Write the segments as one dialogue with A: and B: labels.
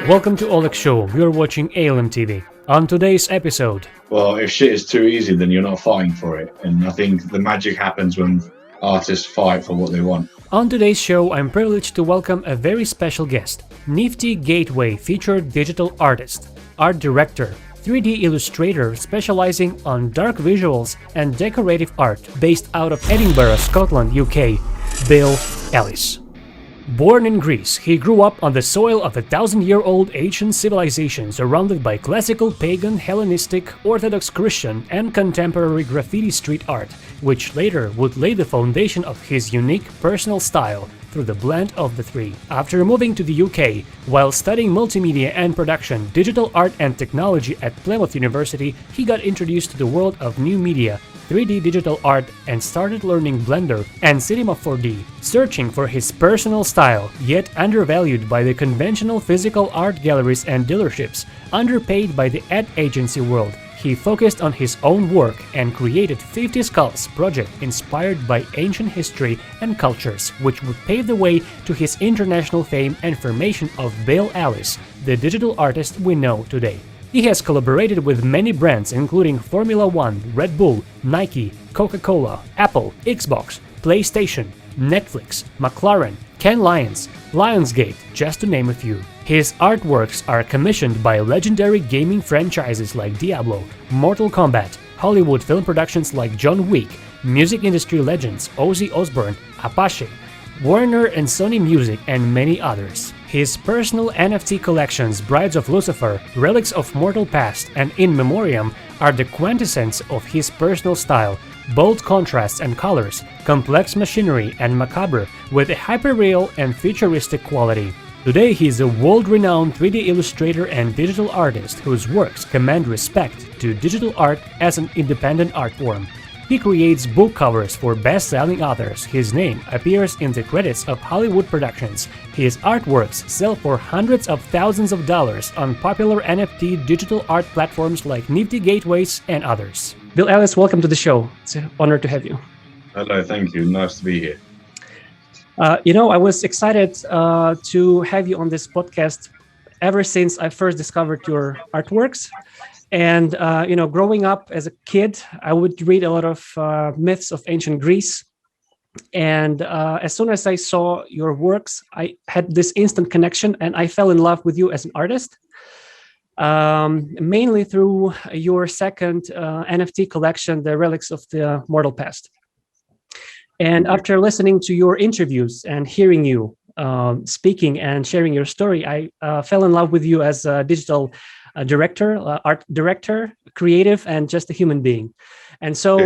A: Welcome to Oleg Show. You're watching ALM TV. On today's episode,
B: well, if shit is too easy, then you're not fighting for it. And I think the magic happens when artists fight for what they want.
A: On today's show, I'm privileged to welcome a very special guest, Nifty Gateway featured digital artist, art director, 3D illustrator specializing on dark visuals and decorative art based out of Edinburgh, Scotland, UK, Bill Elis. Born in Greece, he grew up on the soil of 1,000-year-old ancient civilization surrounded by classical pagan, Hellenistic, Orthodox Christian and contemporary graffiti street art, which later would lay the foundation of his unique personal style through the blend of the three. After moving to the UK, while studying multimedia and production, digital art and technology at Plymouth University, he got introduced to the world of new media, 3D digital art, and started learning Blender and Cinema 4D, searching for his personal style, yet undervalued by the conventional physical art galleries and dealerships, underpaid by the ad agency world. He focused on his own work and created 50 Skulls project inspired by ancient history and cultures, which would pave the way to his international fame and formation of Bill Elis, the digital artist we know today. He has collaborated with many brands including Formula One, Red Bull, Nike, Coca-Cola, Apple, Xbox, PlayStation, Netflix, McLaren, Cannes Lions, Lionsgate, just to name a few. His artworks are commissioned by legendary gaming franchises like Diablo, Mortal Kombat, Hollywood film productions like John Wick, music industry legends Ozzy Osbourne, Apashe, Warner and Sony Music, and many others. His personal NFT collections, Brides of Lucifer, Relics of Mortal Past, and In Memoriam are the quintessence of his personal style, bold contrasts and colors, complex machinery, and macabre with a hyperreal and futuristic quality. Today he is a world-renowned 3D illustrator and digital artist whose works command respect to digital art as an independent art form. He creates book covers for best-selling authors. His name appears in the credits of Hollywood productions. His artworks sell for hundreds of thousands of dollars on popular NFT digital art platforms like Nifty Gateways and others. Bill Elis, welcome to the show. It's an honor to have you.
B: Hello, thank you. Nice to be here.
A: I was excited to have you on this podcast ever since I first discovered your artworks. And, growing up as a kid, I would read a lot of myths of ancient Greece. And as soon as I saw your works, I had this instant connection and I fell in love with you as an artist, mainly through your second NFT collection, The Relics of the Mortal Past. And after listening to your interviews and hearing you speaking and sharing your story, I fell in love with you as a digital director, art director, creative, and just a human being. And so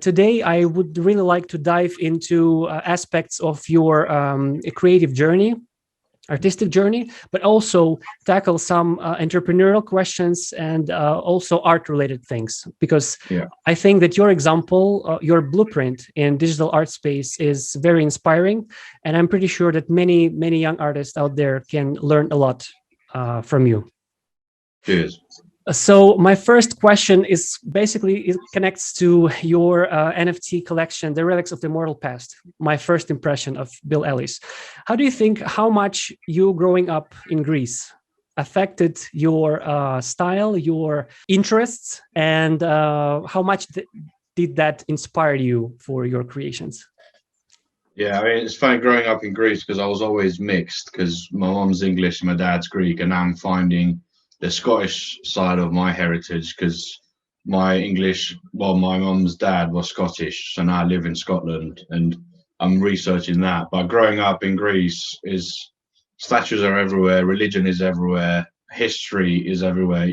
A: today I would really like to dive into aspects of your creative journey, artistic journey, but also tackle some entrepreneurial questions and also art-related things. Because I think that your example, your blueprint in digital art space is very inspiring. And I'm pretty sure that many, many young artists out there can learn a lot from you.
B: Cheers.
A: So my first question is basically, it connects to your NFT collection, The Relics of the Mortal Past, my first impression of Bill Elis. How do you think how much you growing up in Greece affected your style, your interests, and how much did that inspire you for your creations?
B: Yeah, I mean, it's funny growing up in Greece because I was always mixed because my mom's English and my dad's Greek, and now I'm finding the Scottish side of my heritage because my mom's dad was Scottish, so now I live in Scotland and I'm researching that. But growing up in Greece is statues are everywhere, religion is everywhere, history is everywhere.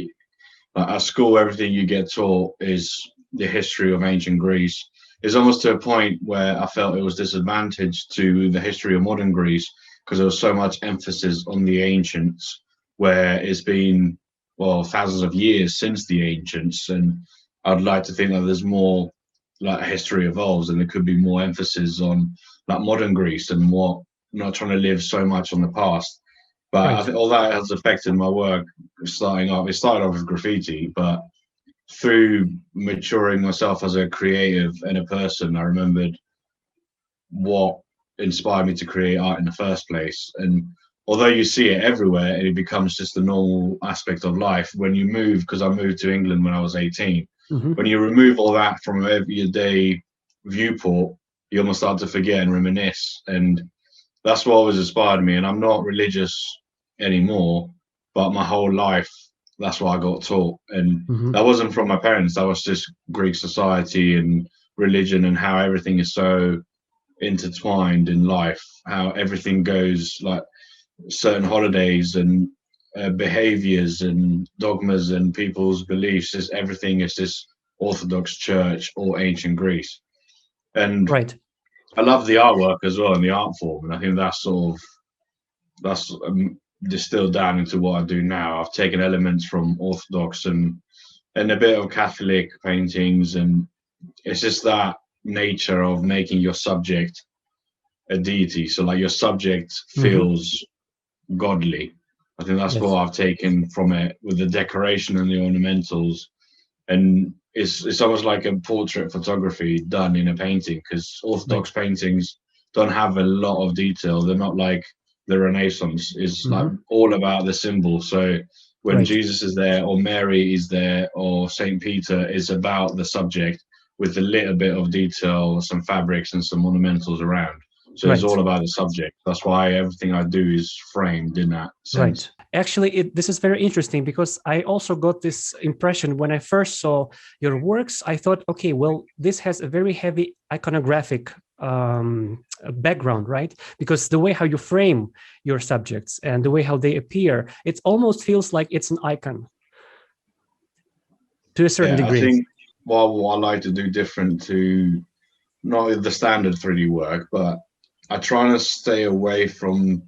B: At school, everything you get taught is the history of ancient Greece. It's almost to a point where I felt it was disadvantaged to the history of modern Greece because there was so much emphasis on the ancients, where it's been, thousands of years since the ancients. And I'd like to think that there's more, like, history evolves and there could be more emphasis on like modern Greece and not trying to live so much on the past. But I think all that has affected my work starting off. It started off with graffiti, but through maturing myself as a creative and a person, I remembered what inspired me to create art in the first place. And although you see it everywhere and it becomes just a normal aspect of life, when you move, because I moved to England when I was 18, when you remove all that from a everyday viewport, you almost start to forget and reminisce. And that's what always inspired me. And I'm not religious anymore, but my whole life, that's what I got taught. And that wasn't from my parents. That was just Greek society and religion and how everything is so intertwined in life, how everything goes, like certain holidays and behaviors and dogmas and people's beliefs, is everything is this Orthodox Church or ancient Greece. And I love the artwork as well and the art form, and I think that's distilled down into what I do now. I've taken elements from Orthodox and a bit of Catholic paintings, and it's just that nature of making your subject a deity. So like your subject feels godly. I think that's what I've taken from it, with the decoration and the ornamentals. And it's almost like a portrait photography done in a painting, because Orthodox paintings don't have a lot of detail. They're not like the Renaissance. It's like all about the symbol. So when Jesus is there, or Mary is there, or Saint Peter, is about the subject with a little bit of detail, some fabrics and some ornamentals around. So it's all about the subject. That's why everything I do is framed in that sense.
A: Actually, this is very interesting, because I also got this impression when I first saw your works. I thought, okay, well, this has a very heavy iconographic background, right? Because the way how you frame your subjects and the way how they appear, it almost feels like it's an icon to a certain degree.
B: I think what I like to do different to not the standard 3D work, but I try to stay away from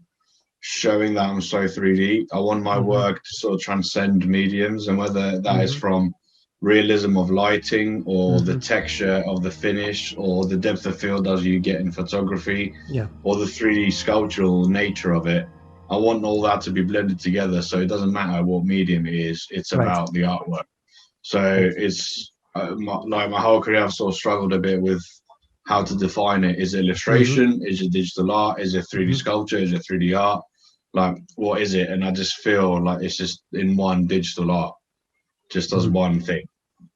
B: showing that I'm so 3D. I want my work to sort of transcend mediums, and whether that is from realism of lighting or the texture of the finish or the depth of field as you get in photography, or the 3D sculptural nature of it. I want all that to be blended together, so it doesn't matter what medium it is, it's about the artwork. So it's like my whole career I've sort of struggled a bit with how to define it. Is it illustration? Is it digital art? Is it 3D sculpture? Is it 3D art? Like, what is it? And I just feel like it's just in one digital art, just does one thing.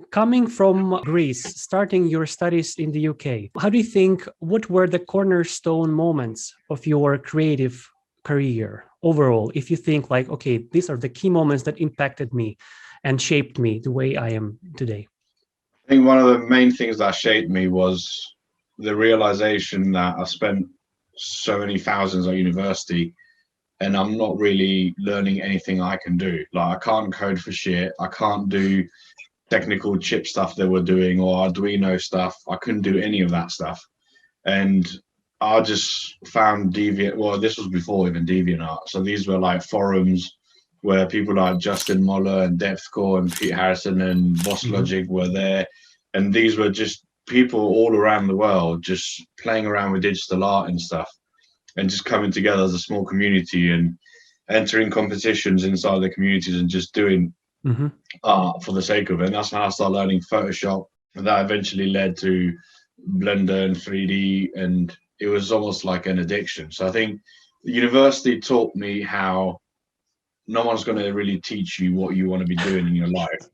A: Coming from Greece, starting your studies in the UK, how do you think, what were the cornerstone moments of your creative career overall? If you think like, okay, these are the key moments that impacted me and shaped me the way I am today.
B: I think one of the main things that shaped me was the realization that I spent so many thousands at university and I'm not really learning anything I can do. Like, I can't code for shit. I can't do technical chip stuff that we're doing or Arduino stuff. I couldn't do any of that stuff. And I just found Deviant, well, this was before even DeviantArt. So these were like forums where people like Justin Moller and Depthcore and Pete Harrison and Boss Logic were there. And these were just people all around the world just playing around with digital art and stuff, and just coming together as a small community and entering competitions inside the communities and just doing art for the sake of it. And that's how I started learning Photoshop. And that eventually led to Blender and 3D, and it was almost like an addiction. So I think the university taught me how no one's going to really teach you what you want to be doing in your life.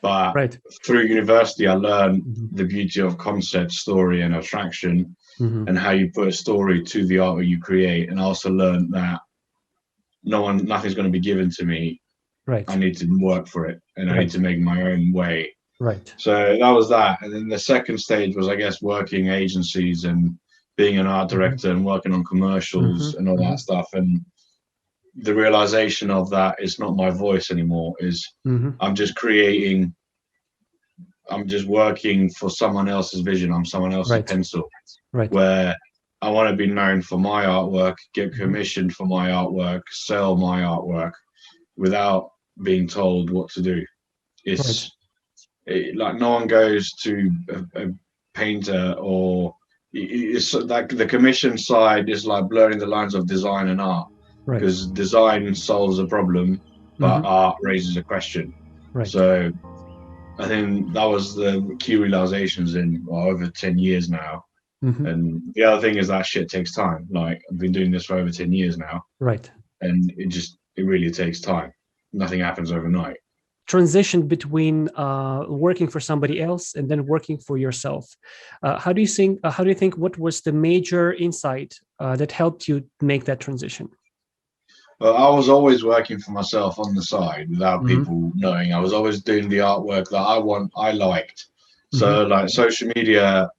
B: But through university, I learned the beauty of concept, story, and abstraction, and how you put a story to the art that you create. And I also learned that nothing's going to be given to me. I need to work for it, and I need to make my own way. So that was that. And then the second stage was, I guess, working agencies and being an art director and working on commercials and all that stuff. And the realization of that is not my voice anymore, is I'm just creating, I'm just working for someone else's vision. I'm someone else's pencil, where I want to be known for my artwork, get commissioned for my artwork, sell my artwork without being told what to do. It's like no one goes to a painter, or it's like the commission side is like blurring the lines of design and art, because design solves a problem, but art raises a question. So I think that was the key realizations in over 10 years now, And the other thing is that shit takes time. Like, I've been doing this for over 10 years now.
A: Right.
B: And it really takes time. Nothing happens overnight.
A: Transition between working for somebody else and then working for yourself. How do you think what was the major insight that helped you make that transition?
B: Well, I was always working for myself on the side without people knowing. I was always doing the artwork that I liked. So like social media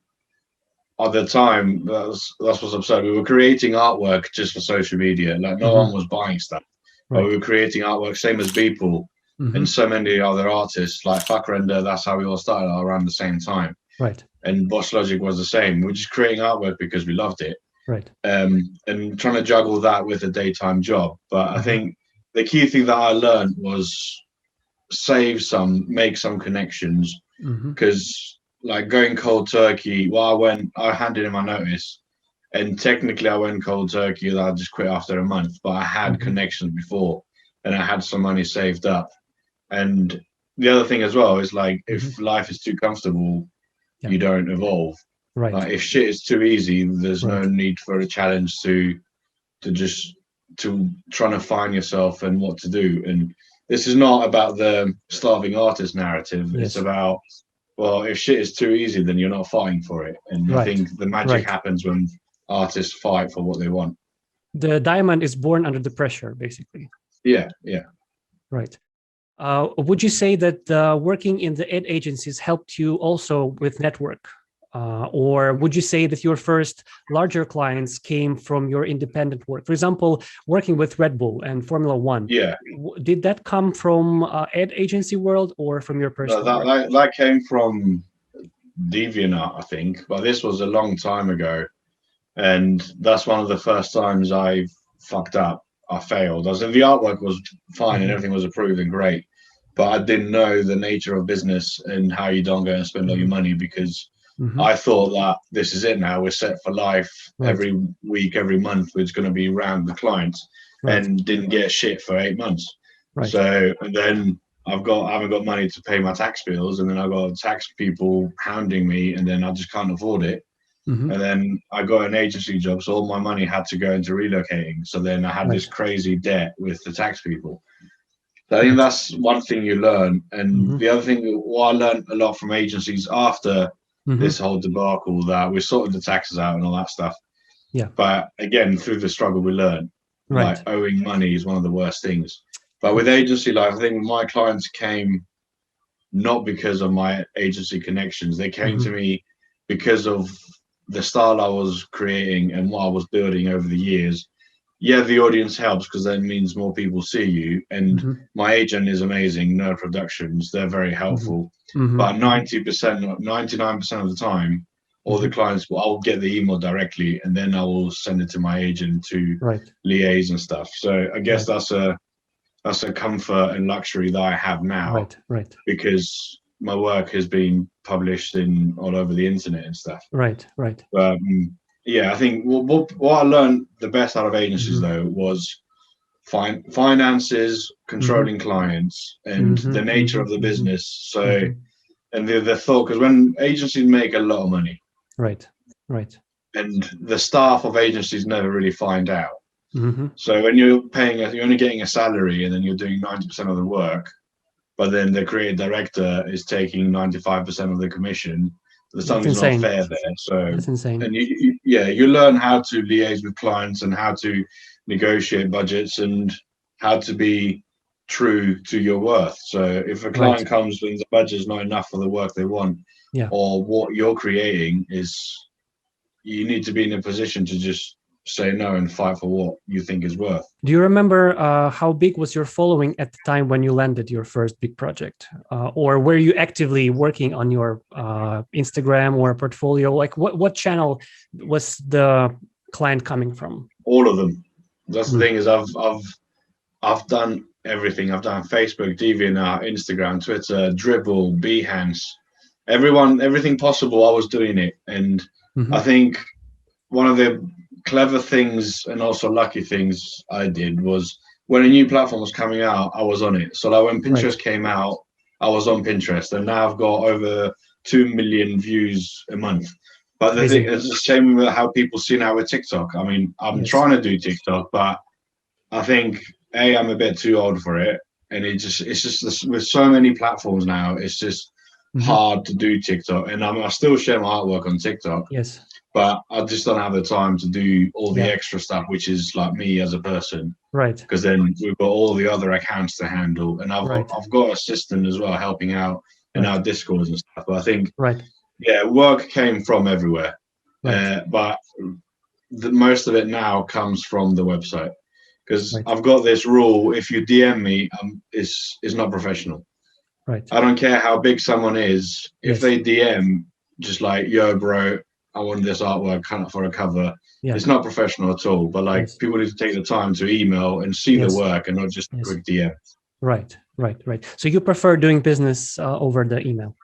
B: at the time, that's what's absurd. We were creating artwork just for social media. Like no one was buying stuff. Right. But we were creating artwork, same as Beeple and so many other artists like Fuck Render. That's how we all started around the same time.
A: Right.
B: And Boss Logic was the same. We're just creating artwork because we loved it.
A: Right.
B: And trying to juggle that with a daytime job. But I think the key thing that I learned was make some connections, because like going cold turkey, I handed in my notice, and technically I went cold turkey that I just quit after a month, but I had connections before and I had some money saved up. And the other thing as well is like, if life is too comfortable, you don't evolve. Right. Like if shit is too easy, there's no need for a challenge to trying to find yourself and what to do. And this is not about the starving artist narrative. It's about, well, if shit is too easy, then you're not fighting for it. And I think the magic happens when artists fight for what they want.
A: The diamond is born under the pressure, basically.
B: Yeah.
A: Right. Would you say that working in the ad agencies helped you also with network? Or would you say that your first larger clients came from your independent work? For example, working with Red Bull and Formula One. Yeah. Did that come from ad agency world or from your personal work?
B: That came from DeviantArt, I think, but this was a long time ago. And that's one of the first times I fucked up. I failed. As in, the artwork was fine and everything was approved and great, but I didn't know the nature of business and how you don't go and spend all your money, because I thought that this is it now. We're set for life. Every week, every month, it's going to be around the clients, and didn't get shit for 8 months. So, and then I haven't got money to pay my tax bills, and then I've got tax people hounding me, and then I just can't afford it. And then I got an agency job, so all my money had to go into relocating. So then I had this crazy debt with the tax people. So I think that's one thing you learn. And the other thing, what I learned a lot from agencies after this whole debacle, that we sorted the taxes out and all that stuff. Yeah. But again, through the struggle, we learn. Like owing money is one of the worst things. But with agency life, I think my clients came not because of my agency connections. They came to me because of the style I was creating and what I was building over the years. Yeah, the audience helps because that means more people see you. And my agent is amazing, Nerd Productions. They're very helpful. But 90%, 99% of the time, all the clients, I'll get the email directly and then I will send it to my agent to liaise and stuff. So I guess that's a comfort and luxury that I have now. Because my work has been published all over the internet and stuff. But yeah, I think what I learned the best out of agencies though was finances, controlling clients, and the nature of the business. So, and the thought, because when agencies make a lot of money, and the staff of agencies never really find out. So when you're only getting a salary, and then you're doing 90% of the work, but then the creative director is taking 95% of the commission. Something's not fair there. So that's insane. And you learn how to liaise with clients and how to negotiate budgets and how to be true to your worth. So if a client comes when the budget is not enough for the work they want, or what you're creating you need to be in a position to just say no and fight for what you think is worth.
A: Do you remember how big was your following at the time when you landed your first big project? Or were you actively working on your Instagram or portfolio? Like what channel was the client coming from?
B: All of them. That's the thing, is I've done everything. I've done Facebook, DeviantArt, Instagram, Twitter, Dribble, Behance, everything possible. I was doing it. And I think one of the clever things and also lucky things I did was, when a new platform was coming out, I was on it. So like when Pinterest came out, I was on Pinterest, and now I've got over 2 million views a month. But the thing is the same with how people see now with TikTok. I mean, I'm trying to do TikTok, but I think I'm a bit too old for it, and it's just this, with so many platforms now, it's just hard to do TikTok. And I still share my artwork on TikTok.
A: Yes.
B: But I just don't have the time to do all the extra stuff, which is like me as a person.
A: Right.
B: Because then we've got all the other accounts to handle, and I've got a system as well helping out in our Discords and stuff. But I think work came from everywhere, but most of it now comes from the website. Because I've got this rule: if you DM me, it's not professional.
A: Right.
B: I don't care how big someone is. If they DM, just like, yo, bro, I want this artwork for a cover. It's not professional at all. But like, people need to take the time to email and see the work, and not just a quick DM. Right.
A: So you prefer doing business over the email?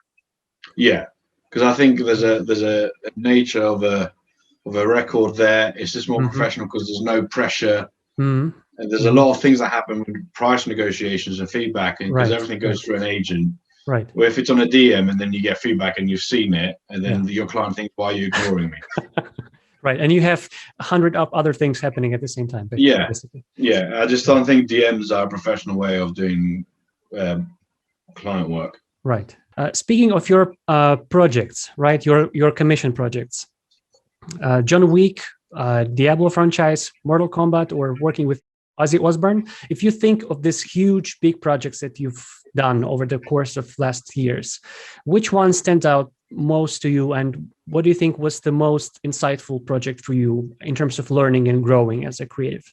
B: Yeah, because I think there's a nature of a record there. It's just more professional because there's no pressure. And there's a lot of things that happen with price negotiations and feedback, and because everything goes through an agent.
A: Right.
B: Well, if it's on a DM and then you get feedback and you've seen it, and then your client thinks, "Why are you ignoring me?"
A: Right, and you have 100 other things happening at the same time.
B: Basically. I just don't think DMs are a professional way of doing client work.
A: Right. Speaking of your projects, right? Your commission projects, John Wick, Diablo franchise, Mortal Kombat, or working with Ozzy Osbourne. If you think of these huge, big projects that you've done over the course of last years, which one stands out most to you, and what do you think was the most insightful project for you in terms of learning and growing as a creative?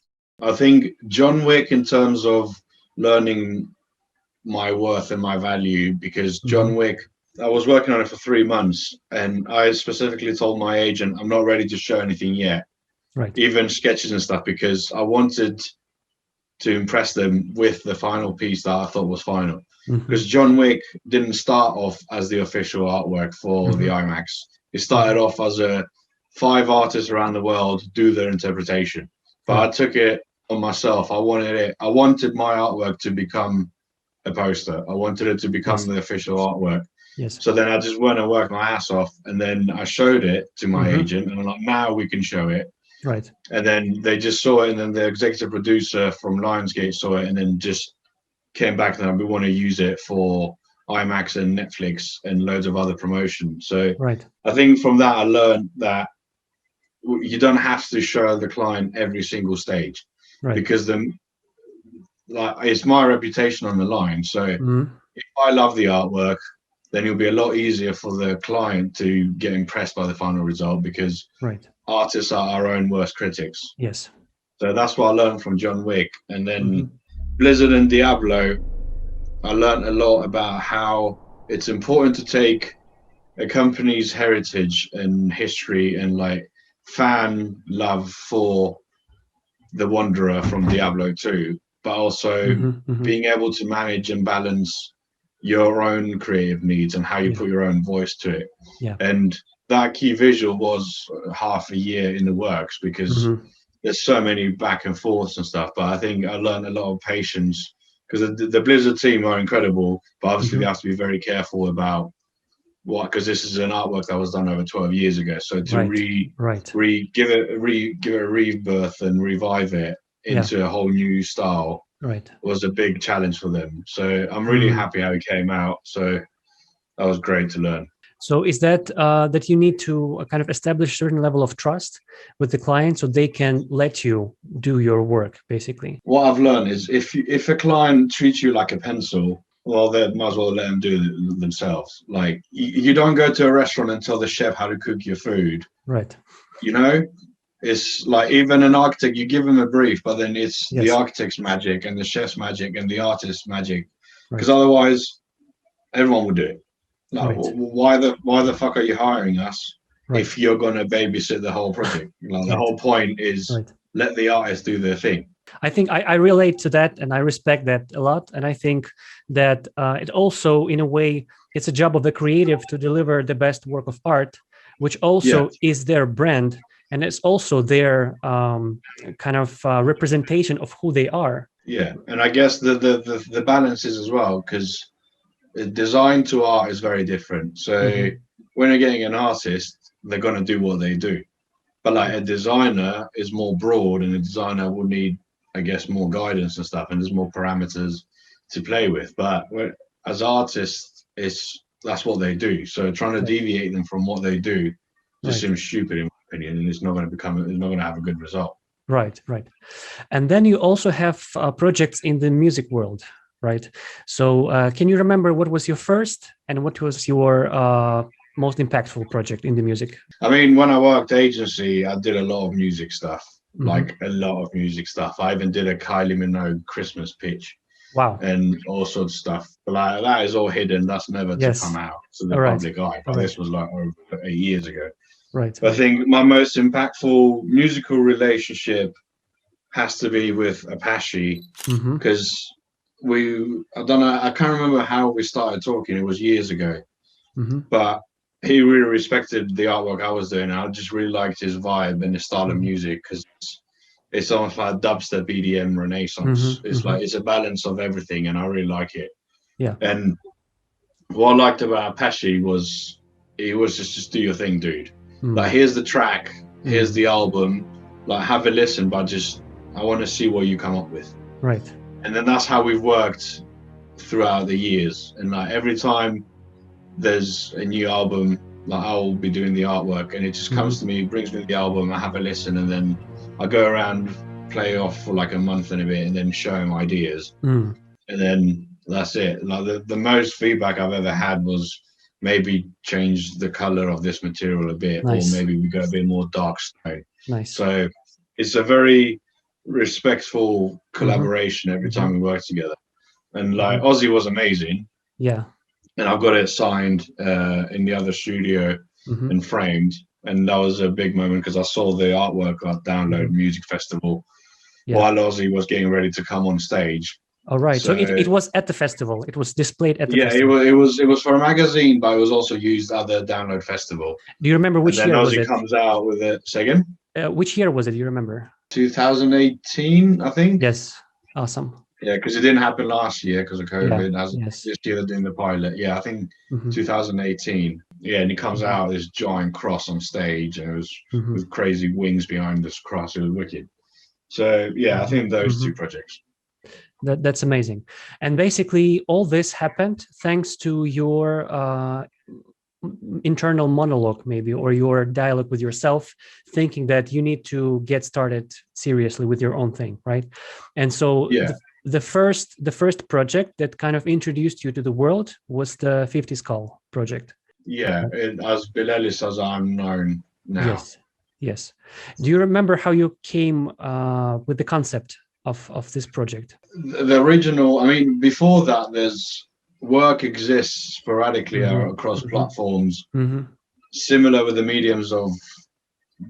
B: I think John Wick, in terms of learning my worth and my value, because John Wick, I was working on it for 3 months, and I specifically told my agent I'm not ready to show anything yet, even sketches and stuff, because I wanted to impress them with the final piece that I thought was final. Because John Wick didn't start off as the official artwork for the IMAX. It started off as 5 artists around the world do their interpretation. But I took it on myself. I wanted my artwork to become a poster. I wanted it to become the official artwork. So then I just went and worked my ass off, and then I showed it to my agent, and I'm like, now we can show it.
A: Right.
B: And then they just saw it, and then the executive producer from Lionsgate saw it, and then just came back and we want to use it for IMAX and Netflix and loads of other promotions. So I think from that I learned that you don't have to show the client every single stage, because it's my reputation on the line. So if I love the artwork, then it'll be a lot easier for the client to get impressed by the final result, because artists are our own worst critics.
A: Yes.
B: So that's what I learned from John Wick. And then Blizzard and Diablo, I learned a lot about how it's important to take a company's heritage and history and like fan love for the Wanderer from Diablo 2, but also being able to manage and balance your own creative needs and how you put your own voice to it. And that key visual was half a year in the works, because there's so many back and forths and stuff. But I think I learned a lot of patience, because the Blizzard team are incredible, but obviously they have to be very careful about because this is an artwork that was done over 12 years ago. So to give it a rebirth and revive it into a whole new style was a big challenge for them. So I'm really happy how it came out. So that was great to learn.
A: So is that that you need to kind of establish a certain level of trust with the client so they can let you do your work, basically?
B: What I've learned is if a client treats you like a pencil, well, they might as well let them do it themselves. Like, you don't go to a restaurant and tell the chef how to cook your food.
A: Right.
B: You know? It's like, even an architect, you give them a brief, but then it's the architect's magic and the chef's magic and the artist's magic. Because otherwise, everyone will do it. Like, why the fuck are you hiring us if you're going to babysit the whole project? Like, the whole point is let the artist do their thing.
A: I think I relate to that, and I respect that a lot. And I think that it also, in a way, it's a job of the creative to deliver the best work of art, which also is their brand. And it's also their kind of representation of who they are.
B: Yeah, and I guess the balance is as well, because design to art is very different. So when you're getting an artist, they're going to do what they do. But like a designer is more broad, and a designer will need, I guess, more guidance and stuff, and there's more parameters to play with. But as artists, that's what they do. So trying to deviate them from what they do just seems stupid in my opinion, and it's not going to have a good result.
A: Right. And then you also have projects in the music world, right? So can you remember what was your first and what was your most impactful project in the music?
B: I mean, when I worked agency, I did a lot of music stuff, like a lot of music stuff. I even did a Kylie Minogue Christmas pitch.
A: Wow.
B: And all sorts of stuff. But like, that is all hidden. That's never to come out to the public eye. But this was like over 8 years ago.
A: Right.
B: I think my most impactful musical relationship has to be with Apashe, because I don't know, I can't remember how we started talking. It was years ago. But he really respected the artwork I was doing. I just really liked his vibe and his style of music, because it's almost like dubstep, EDM, Renaissance. It's like it's a balance of everything, and I really like it.
A: Yeah.
B: And what I liked about Apashe was he was just do your thing, dude. Like, here's the track, here's the album. Like, have a listen, but I want to see what you come up with.
A: Right.
B: And then that's how we've worked throughout the years. And like every time there's a new album, like I'll be doing the artwork, and it just comes to me, brings me the album, I have a listen, and then I go around, play off for like a month and a bit, and then show him ideas. And then that's it. Like the most feedback I've ever had was maybe change the color of this material a bit, or maybe we go a bit more dark stone. So it's a very respectful collaboration every time we work together. And like Ozzy was amazing.
A: Yeah.
B: And I've got it signed in the other studio and framed. And that was a big moment, because I saw the artwork at Download Music Festival while Ozzy was getting ready to come on stage.
A: All right. So it was at the festival. It was displayed at the festival.
B: Yeah, it was for a magazine, but it was also used at the Download Festival.
A: Do you remember which year was it?
B: Ozzy comes out with it. Say again?
A: Which year was it? Do you remember?
B: 2018, I think.
A: Yes. Awesome.
B: Yeah, because it didn't happen last year because of COVID. This year they're doing the pilot. Yeah, I think 2018. Yeah, and he comes out this giant cross on stage, and it was with crazy wings behind this cross. It was wicked. So yeah, I think those two projects.
A: That's amazing. And basically all this happened thanks to your internal monologue, maybe, or your dialogue with yourself, thinking that you need to get started seriously with your own thing, right? And so the first project that kind of introduced you to the world was the 50 Skull project.
B: Yeah, as Bill Elis, as I'm known now.
A: Yes. Do you remember how you came with the concept of this project?
B: The original, I mean, before that, there's work exists sporadically across platforms, similar with the mediums of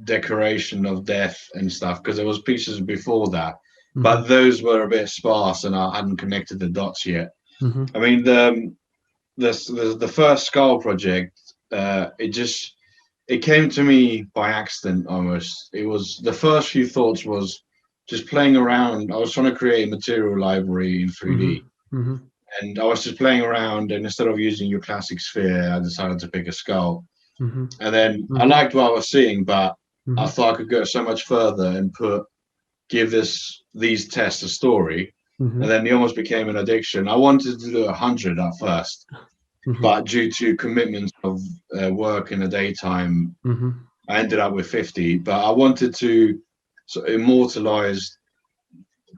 B: decoration of death and stuff, because there was pieces before that, but those were a bit sparse, and I hadn't connected the dots yet. I mean, the first Skull project, it came to me by accident almost. It was the first few thoughts was just playing around. I was trying to create a material library in 3D. And I was just playing around, and instead of using your classic sphere, I decided to pick a skull. And then I liked what I was seeing, but I thought I could go so much further and give these tests a story. And then it almost became an addiction. I wanted to do 100 at first, but due to commitments of work in the daytime, I ended up with 50. But I wanted to immortalize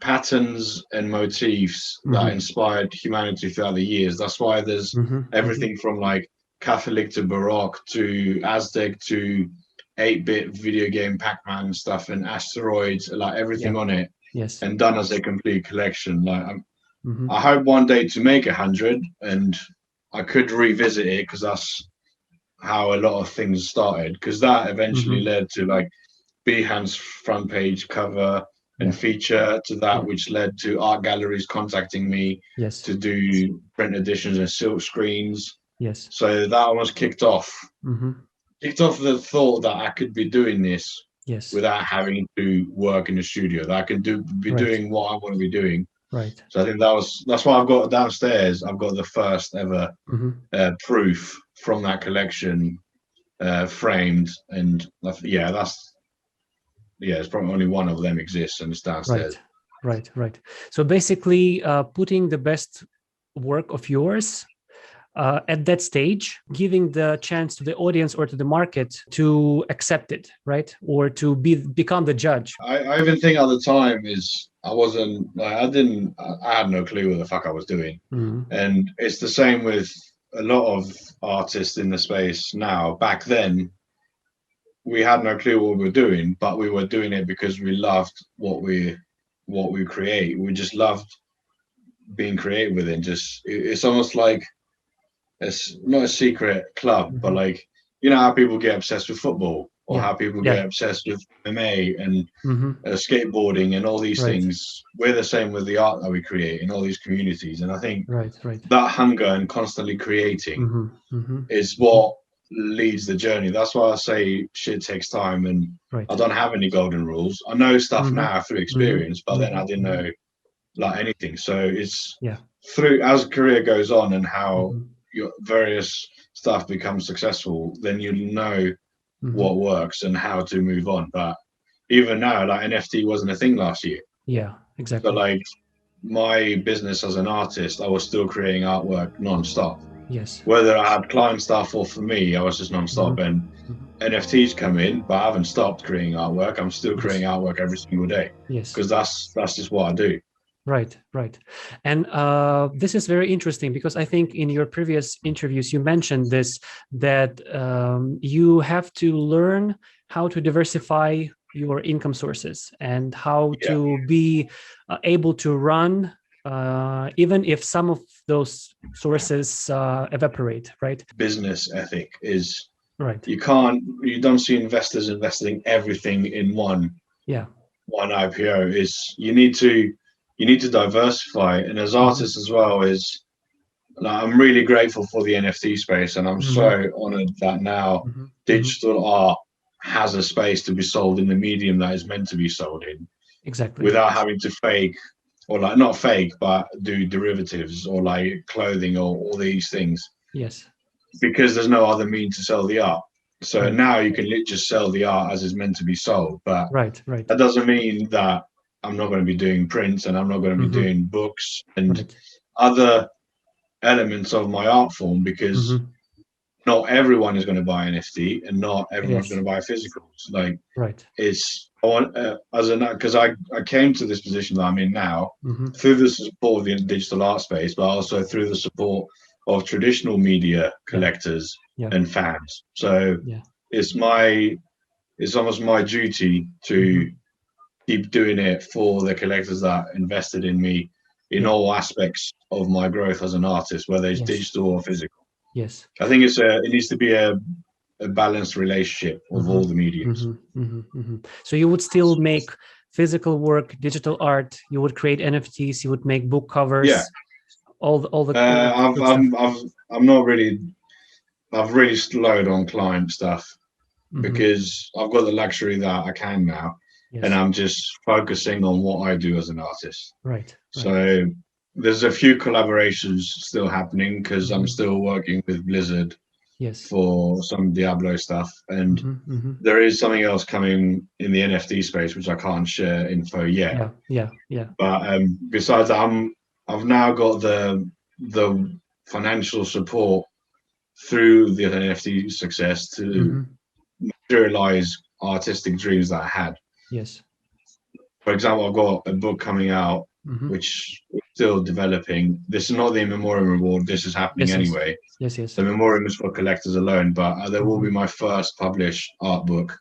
B: patterns and motifs that inspired humanity throughout the years. That's why there's everything from like Catholic to Baroque to Aztec to 8-bit video game Pac-Man stuff and asteroids, like everything on it. And done as a complete collection. Like I hope one day to make 100, and I could revisit it, because that's how a lot of things started, because that eventually led to like Behance front page cover and feature to that, which led to art galleries contacting me to do print editions and silk screens. So that almost kicked off the thought that I could be doing this without having to work in the studio, that I can be doing what I want to be doing. So I think that's why I've got downstairs, I've got the first ever proof from that collection framed, and it's probably only one of them exists, and it's downstairs.
A: Right. So basically, putting the best work of yours at that stage, giving the chance to the audience or to the market to accept it, right? Or to become the judge.
B: I even think at the time I had no clue what the fuck I was doing. And it's the same with a lot of artists in the space now. Back then, we had no clue what we were doing, but we were doing it because we loved what we create. We just loved being creative with it. It's almost like it's not a secret club, but like, you know how people get obsessed with football, or how people get obsessed with MMA and skateboarding and all these things. We're the same with the art that we create in all these communities. And I think that hunger and constantly creating is what leads the journey. That's why I say shit takes time, and I don't have any golden rules. I know stuff now through experience, but then I didn't know like anything. So it's through, as career goes on and how your various stuff becomes successful, then you know what works and how to move on. But even now, like, NFT wasn't a thing last year.
A: Yeah, exactly.
B: But like my business as an artist, I was still creating artwork non-stop.
A: Yes.
B: Whether I had client stuff or for me, I was just non-stop. And NFTs come in, but I haven't stopped creating artwork. I'm still creating artwork every single day.
A: Yes.
B: Because that's just what I do.
A: Right. And this is very interesting, because I think in your previous interviews, you mentioned this, that you have to learn how to diversify your income sources and how to be able to run even if some of those sources evaporate, right?
B: Business ethic is you don't see investors investing everything in one IPO. Is you need to diversify. And as artists as well, is like, I'm really grateful for the NFT space, and I'm so honored that now digital art has a space to be sold in the medium that is meant to be sold in, without having to fake, or like not fake, but do derivatives or like clothing or all these things.
A: Yes.
B: Because there's no other means to sell the art. So now you can just sell the art as it's meant to be sold. But that doesn't mean that I'm not going to be doing prints, and I'm not going to be doing books and other elements of my art form, because not everyone is going to buy NFT, and not everyone's going to buy physicals. Like, it's because I came to this position that I'm in now through the support of the digital art space, but also through the support of traditional media collectors and fans. So it's almost my duty to keep doing it for the collectors that invested in me in all aspects of my growth as an artist, whether it's digital or physical.
A: Yes.
B: I think it needs to be a balanced relationship of all the mediums.
A: So you would still make physical work, digital art, you would create NFTs, you would make book covers.
B: Yeah.
A: All the
B: I've really slowed on client stuff because I've got the luxury that I can now, and I'm just focusing on what I do as an artist. So there's a few collaborations still happening, because I'm still working with Blizzard for some Diablo stuff, and there is something else coming in the NFT space which I can't share info yet. But besides that, I've now got the financial support through the NFT success to materialize artistic dreams that I had.
A: Yes.
B: For example, I've got a book coming out which is still developing. This is not the in memoriam reward. This is happening anyway.
A: Yes.
B: The memoriam is for collectors alone, but there will be my first published art book.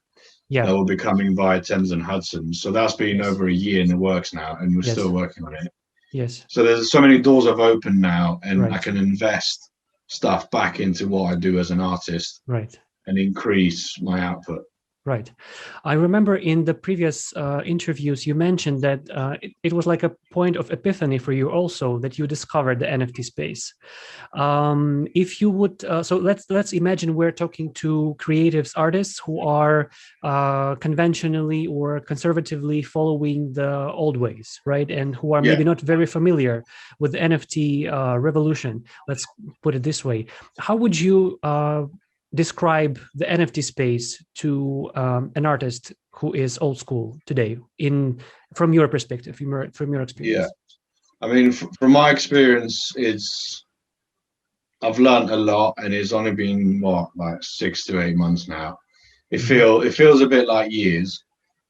B: That will be coming via Thames and Hudson. So that's been over a year in the works now, and we're still working on it.
A: Yes.
B: So there's so many doors I've opened now, and I can invest stuff back into what I do as an artist, and increase my output.
A: Right. I remember in the previous interviews, you mentioned that it was like a point of epiphany for you also, that you discovered the NFT space. If you would, so let's imagine we're talking to creatives, artists who are conventionally or conservatively following the old ways, right? And who are maybe not very familiar with the NFT revolution. Let's put it this way. How would you describe the NFT space to an artist who is old school today, from your perspective, from your experience?
B: Yeah, I mean, from my experience, I've learned a lot, and it's only been like 6 to 8 months now. It feels a bit like years.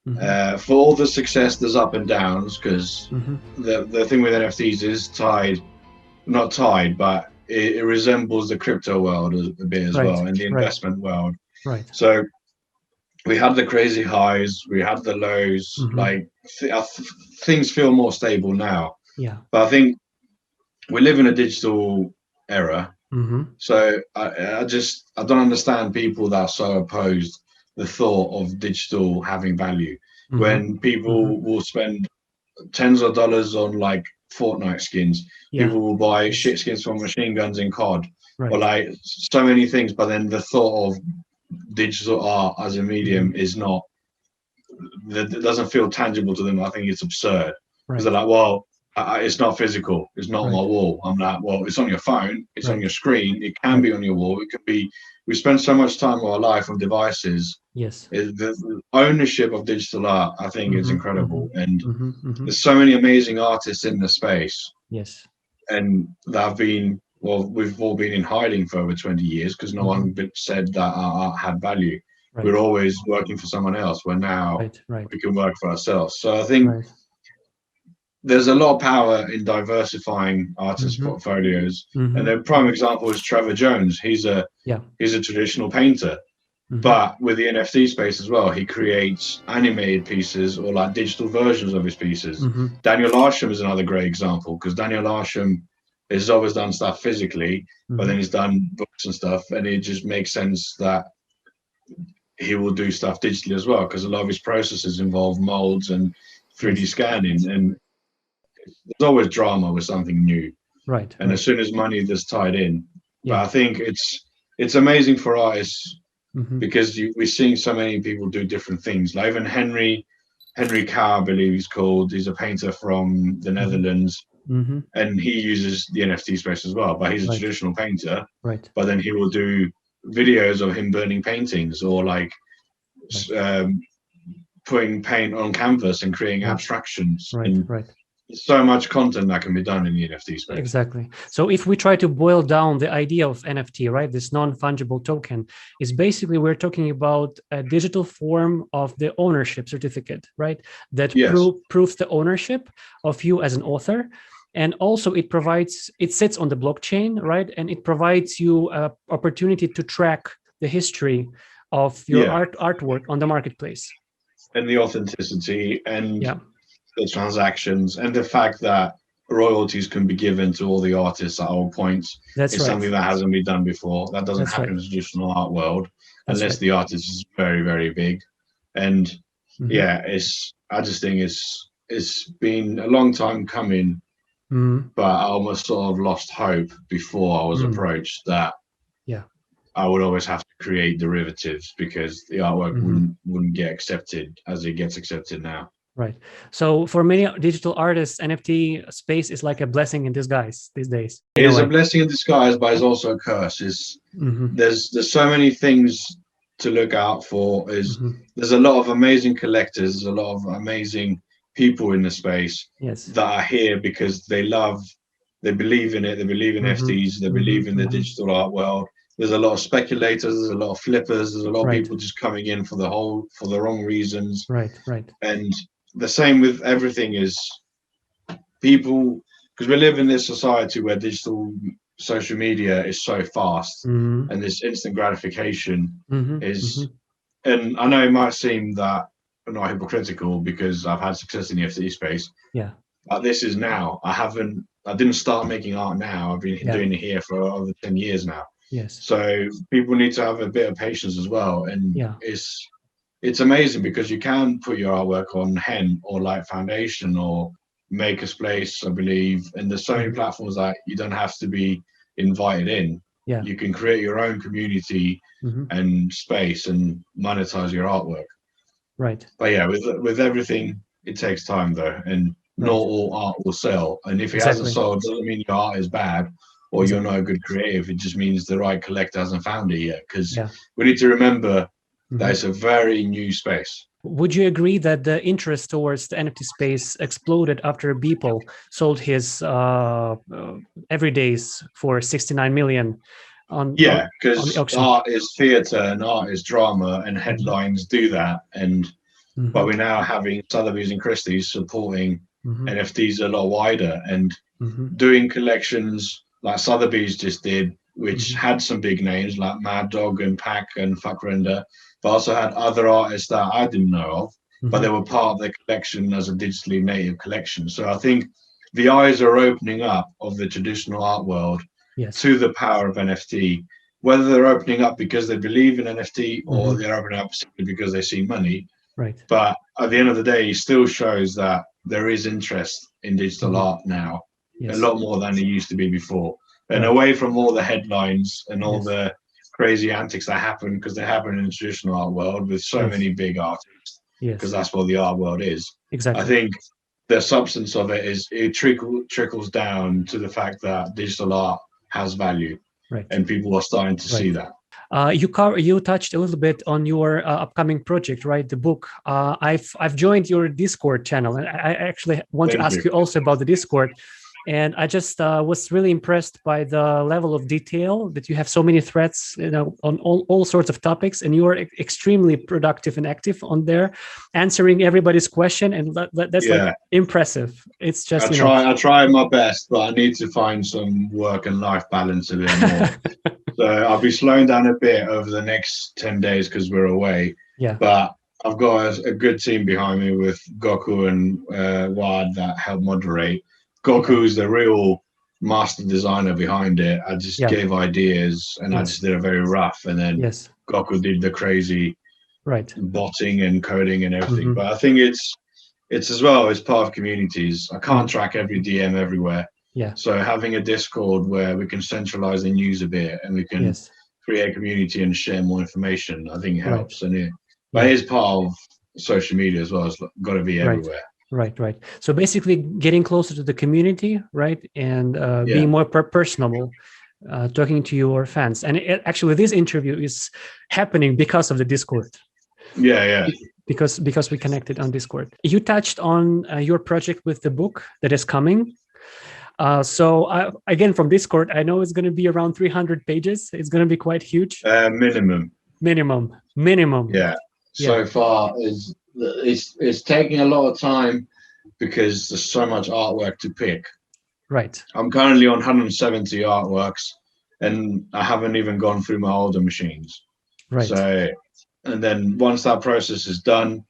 B: For all the success, there's up and downs, because the thing with NFTs is not tied, but it resembles the crypto world a bit as well, and the investment world.
A: Right.
B: So we had the crazy highs, we had the lows. Like things feel more stable now.
A: Yeah.
B: But I think we live in a digital era. So I don't understand people that are so opposed the thought of digital having value, when people will spend tens of dollars on like Fortnite skins. People will buy shit skins for machine guns in COD, or like so many things. But then the thought of digital art as a medium is not, that doesn't feel tangible to them. I think it's absurd, because they're like, well, it's not physical, it's not on my wall. I'm like, well, it's on your phone, it's on your screen, it can be on your wall, it could be. We spend so much time of our life on devices.
A: Yes.
B: The ownership of digital art, I think, is incredible. And there's so many amazing artists in the space.
A: Yes.
B: And that have been, well, we've all been in hiding for over 20 years, because no one said that our art had value. We're always working for someone else, where now we can work for ourselves. So I think there's a lot of power in diversifying artists' portfolios. And the prime example is Trevor Jones. He's a traditional painter, but with the NFT space as well, he creates animated pieces or like digital versions of his pieces. Daniel Arsham is another great example, because Daniel Arsham has always done stuff physically, but then he's done books and stuff, and it just makes sense that he will do stuff digitally as well, because a lot of his processes involve molds and 3D scanning, and there's always drama with something new. And as soon as money is tied in, but I think it's amazing for artists, because we're seeing so many people do different things. Like even Henry Carr, I believe he's called. He's a painter from the Netherlands, and he uses the NFT space as well. But he's a traditional painter. But then he will do videos of him burning paintings, or like putting paint on canvas and creating abstractions. So much content that can be done in the NFT space.
A: Exactly. So if we try to boil down the idea of NFT, right, this non-fungible token, is basically we're talking about a digital form of the ownership certificate, right, that proves the ownership of you as an author. And also it sits on the blockchain, right, and it provides you an opportunity to track the history of your artwork on the marketplace.
B: And the authenticity, and the transactions, and the fact that royalties can be given to all the artists at all points. It's something that hasn't been done before. That doesn't happen in the traditional art world, unless the artist is very, very big. And I just think it's been a long time coming, but I almost sort of lost hope before I was approached that I would always have to create derivatives, because the artwork wouldn't get accepted as it gets accepted now.
A: Right. So for many digital artists, NFT space is like a blessing in disguise these days.
B: It is a blessing in disguise, but it's also a curse. There's so many things to look out for. There's a lot of amazing collectors, there's a lot of amazing people in the space that are here because they believe in it, they believe in NFTs, they believe in the digital art world. There's a lot of speculators, there's a lot of flippers, there's a lot of people just coming in for the wrong reasons. And the same with everything is people, because we live in this society where digital social media is so fast, and this instant gratification is, and I know it might seem that I'm not hypocritical because I've had success in the NFT space. But this is now. I didn't start making art now. I've been doing it here for over 10 years now. So people need to have a bit of patience as well. And it's amazing, because you can put your artwork on Hen or Light Foundation or Maker's Place, I believe. And there's so many platforms that you don't have to be invited in. You can create your own community and space and monetize your artwork. But yeah, with everything, it takes time though. And not all art will sell. And if it hasn't sold, doesn't mean your art is bad or you're not a good creative. It just means the right collector hasn't found it yet, because we need to remember that it's a very new space.
A: Would you agree that the interest towards the NFT space exploded after Beeple sold his everydays for 69 million?
B: Because art is theatre and art is drama, and headlines do that. And but we're now having Sotheby's and Christie's supporting NFTs a lot wider and doing collections like Sotheby's just did, which had some big names like Mad Dog and Pack and Fuckrender, but also had other artists that I didn't know of, but they were part of the collection as a digitally native collection. So I think the eyes are opening up of the traditional art world to the power of NFT, whether they're opening up because they believe in NFT or they're opening up simply because they see money.
A: Right.
B: But at the end of the day, it still shows that there is interest in digital art now, a lot more than it used to be before. And away from all the headlines and all the crazy antics that happen, because they happen in the traditional art world with so many big artists, because that's what the art world is.
A: Exactly.
B: I think the substance of it is it trickles down to the fact that digital art has value, and people are starting to see that.
A: You touched a little bit on your upcoming project, right? The book. I've joined your Discord channel, and I actually want to ask you also about the Discord. And I just was really impressed by the level of detail that you have so many threads, on all sorts of topics, and you are extremely productive and active on there, answering everybody's question, and that's like impressive. It's just
B: I try my best, but I need to find some work and life balance a bit more. So I'll be slowing down a bit over the next 10 days because we're away. But I've got a good team behind me with Goku and Wad that help moderate. Goku is the real master designer behind it. I just gave ideas and I just did it very rough, and then Goku did the crazy botting and coding and everything. But I think it's as well as part of communities. I can't track every DM everywhere. So having a Discord where we can centralize the news a bit and we can create a community and share more information, I think helps. And but it is part of social media as well. It's got to be everywhere.
A: Right. So basically getting closer to the community, right? And being more personable, talking to your fans. And actually this interview is happening because of the Discord. Because we connected on Discord. You touched on your project with the book that is coming. So again, from Discord, I know it's going to be around 300 pages. It's going to be quite huge.
B: Minimum.
A: Yeah.
B: So far it's taking a lot of time because there's so much artwork to pick.
A: Right.
B: I'm currently on 170 artworks, and I haven't even gone through my older machines.
A: Right.
B: So, and then once that process is done,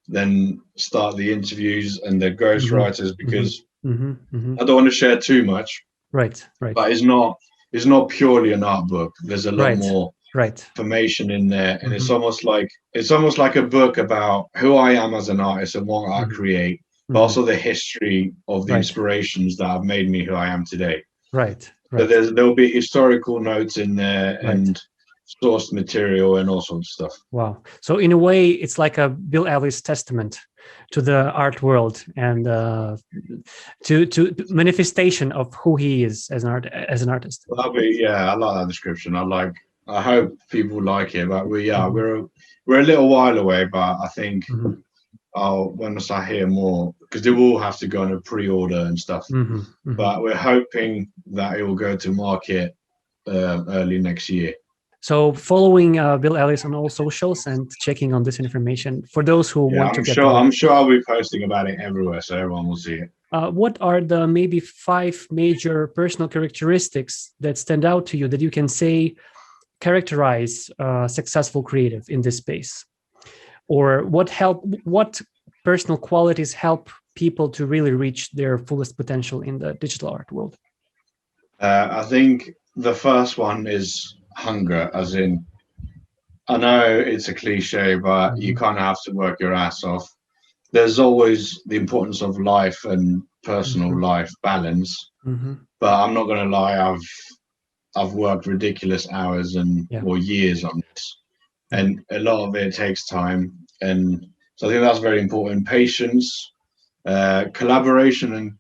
B: then start the interviews and the ghostwriters, because I don't want to share too much.
A: Right.
B: But it's not purely an art book. There's a lot more information in there, and it's almost like a book about who I am as an artist and what I create, but also the history of the inspirations that have made me who I am today.
A: Right.
B: So there'll be historical notes in there and source material and all sorts of stuff.
A: Wow. So in a way, it's like a Bill Elis testament to the art world and to manifestation of who he is as an artist.
B: Well, I like that description. I hope people like it, but we're a little while away, but I think once I hear more, because they will have to go on a pre-order and stuff, but we're hoping that it will go to market early next year.
A: So following Bill Elis on all socials and checking on this information for those who want to get
B: I'm sure I'll be posting about it everywhere, so everyone will see it.
A: What are the maybe 5 major personal characteristics that stand out to you that you can say characterize successful creative in this space? Or what personal qualities help people to really reach their fullest potential in the digital art world?
B: I think the first one is hunger, as in, I know it's a cliche, but you kind of have to work your ass off. There's always the importance of life and personal life balance, but I'm not going to lie, I've worked ridiculous hours or years on this, and a lot of it takes time, and so I think that's very important. Patience, collaboration and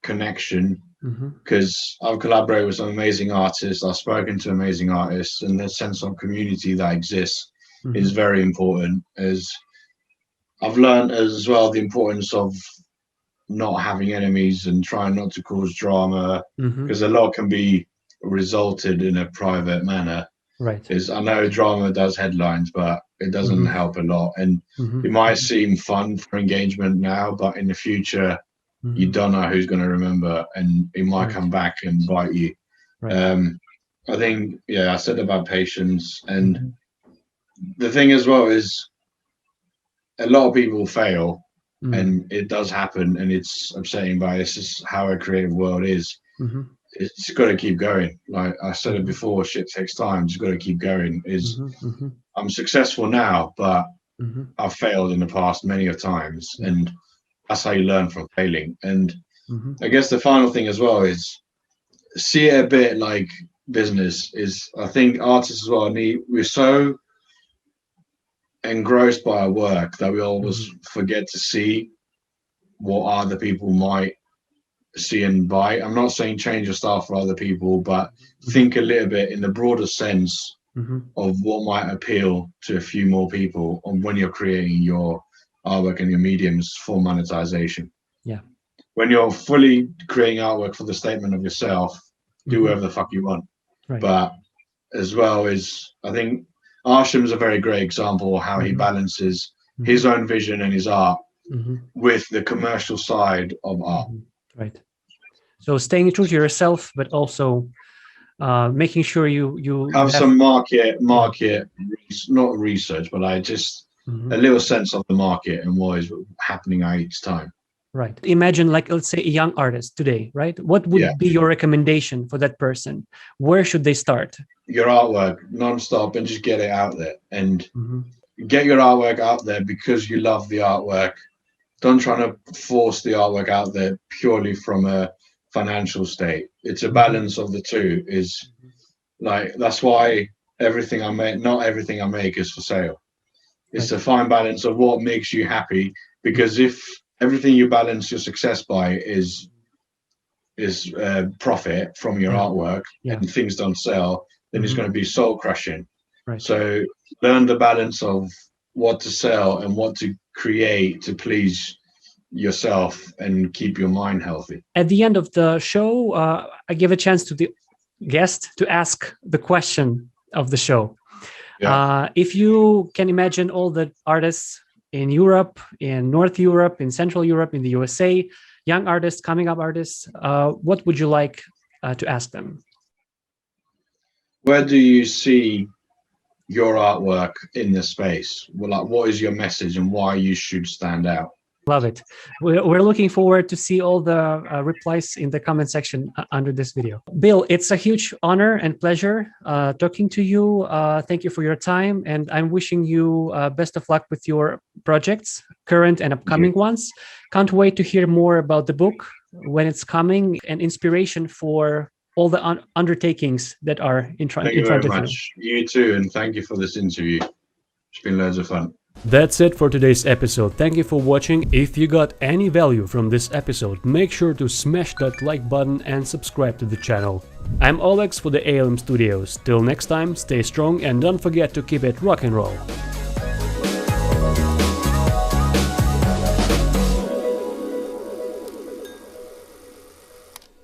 B: connection, because I've collaborated with some amazing artists. I've spoken to amazing artists, and the sense of community that exists is very important. As I've learned as well the importance of not having enemies and trying not to cause drama, because a lot can be resulted in a private manner.
A: Right.
B: Is I know drama does headlines, but it doesn't help a lot. And it might seem fun for engagement now, but in the future, you don't know who's going to remember, and it might come back and bite you. Right. I think, I said about patience, and the thing as well is a lot of people fail, and it does happen, and it's upsetting, but it's just how a creative world is. It's got to keep going. Like I said it before, shit takes time. It's got to keep going. I'm successful now, but I've failed in the past many of times, and that's how you learn from failing. And I guess the final thing as well is see it a bit like business. Is I think artists as well we're so engrossed by our work that we always forget to see what other people might see and buy. I'm not saying change your style for other people, but think a little bit in the broader sense of what might appeal to a few more people on when you're creating your artwork and your mediums for monetization. Yeah. When you're fully creating artwork for the statement of yourself, do whatever the fuck you want. Right. But as well as I think Arsham's a very great example of how he balances his own vision and his art with the commercial side of art.
A: Right. So staying true to yourself, but also making sure you
B: have some market, not research, but just a little sense of the market and what is happening at each time.
A: Right. Imagine, like, let's say a young artist today, right? What would be your recommendation for that person? Where should they start?
B: Your artwork non-stop and just get it out there, and get your artwork out there because you love the artwork. Don't try to force the artwork out there purely from a financial state. It's a balance of the two. Is like, that's why everything I make, not everything I make is for sale. It's a fine balance of what makes you happy, because if everything you balance your success by is profit from your artwork and things don't sell, then it's going to be soul crushing. Right. So learn the balance of what to sell and what to create to please yourself and keep your mind healthy.
A: At the end of the show, I give a chance to the guest to ask the question of the show. If you can imagine all the artists in Europe, in North Europe, in Central Europe, in the USA, young artists, coming up artists, what would you like to ask them?
B: Where do you see your artwork in this space? Well, like, what is your message and why you should stand out?
A: Love it. We're looking forward to see all the replies in the comment section under this video. Bill, it's a huge honor and pleasure talking to you. Thank you for your time, and I'm wishing you best of luck with your projects, current and upcoming ones. Can't wait to hear more about the book when it's coming, and inspiration for all the undertakings that are in front of you.
B: Thank you very much. You too, and thank you for this interview. It's been loads of fun.
A: That's it for today's episode. Thank you for watching. If you got any value from this episode, make sure to smash that like button and subscribe to the channel. I'm Alex for the ALM Studios. Till next time, stay strong and don't forget to keep it rock and roll.